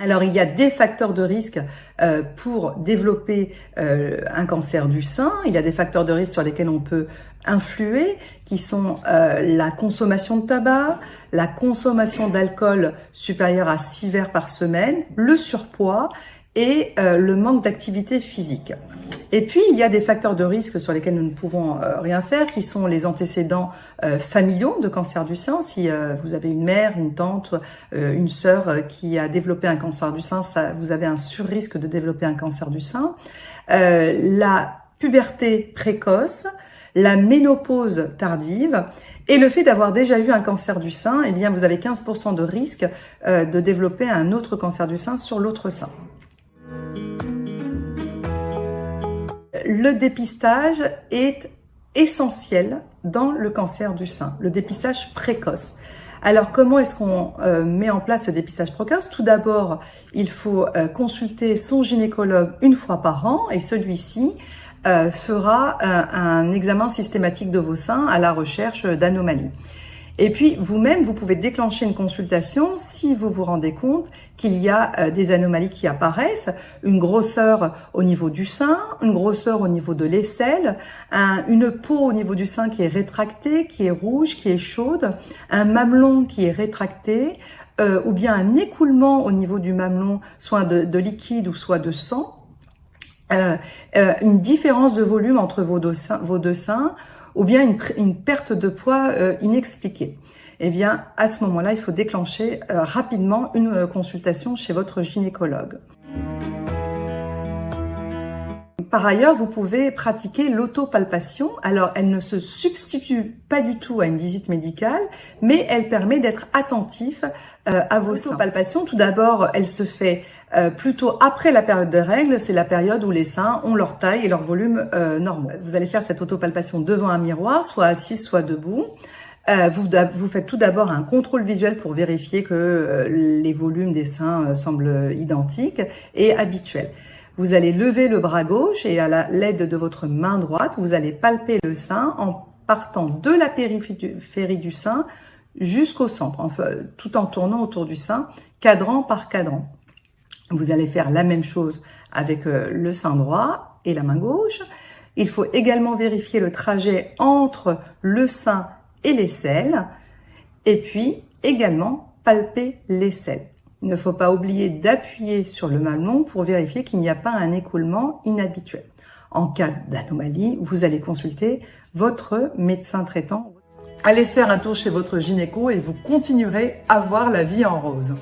Alors, il y a des facteurs de risque pour développer un cancer du sein. Il y a des facteurs de risque sur lesquels on peut influer, qui sont la consommation de tabac, la consommation d'alcool supérieure à 6 verres par semaine, le surpoids et le manque d'activité physique. Et puis, il y a des facteurs de risque sur lesquels nous ne pouvons rien faire, qui sont les antécédents familiaux de cancer du sein. Si vous avez une mère, une tante, une sœur qui a développé un cancer du sein, vous avez un surrisque de développer un cancer du sein. La puberté précoce, la ménopause tardive et le fait d'avoir déjà eu un cancer du sein, eh bien, vous avez 15% de risque de développer un autre cancer du sein sur l'autre sein. Le dépistage est essentiel dans le cancer du sein, le dépistage précoce. Alors, comment est-ce qu'on met en place ce dépistage précoce? Tout d'abord, il faut consulter son gynécologue une fois par an et celui-ci fera un examen systématique de vos seins à la recherche d'anomalies. Et puis, vous-même, vous pouvez déclencher une consultation si vous vous rendez compte qu'il y a des anomalies qui apparaissent, une grosseur au niveau du sein, une grosseur au niveau de l'aisselle, une peau au niveau du sein qui est rétractée, qui est rouge, qui est chaude, un mamelon qui est rétracté, ou bien un écoulement au niveau du mamelon, soit de liquide ou soit de sang, une différence de volume entre vos deux seins, ou bien une perte de poids inexpliquée. Eh bien, à ce moment-là, il faut déclencher rapidement une consultation chez votre gynécologue. Par ailleurs, vous pouvez pratiquer l'autopalpation. Alors, elle ne se substitue pas du tout à une visite médicale, mais elle permet d'être attentif à vos seins. L'autopalpation, tout d'abord, elle se fait plutôt après la période de règles. C'est la période où les seins ont leur taille et leur volume normaux. Vous allez faire cette autopalpation devant un miroir, soit assis, soit debout. Vous faites tout d'abord un contrôle visuel pour vérifier que les volumes des seins semblent identiques et habituels. Vous allez lever le bras gauche et à l'aide de votre main droite, vous allez palper le sein en partant de la périphérie du sein jusqu'au centre, enfin, tout en tournant autour du sein, cadran par cadran. Vous allez faire la même chose avec le sein droit et la main gauche. Il faut également vérifier le trajet entre le sein et l'aisselle et puis également palper l'aisselle. Il ne faut pas oublier d'appuyer sur le mamelon pour vérifier qu'il n'y a pas un écoulement inhabituel. En cas d'anomalie, vous allez consulter votre médecin traitant. Allez faire un tour chez votre gynéco et vous continuerez à voir la vie en rose.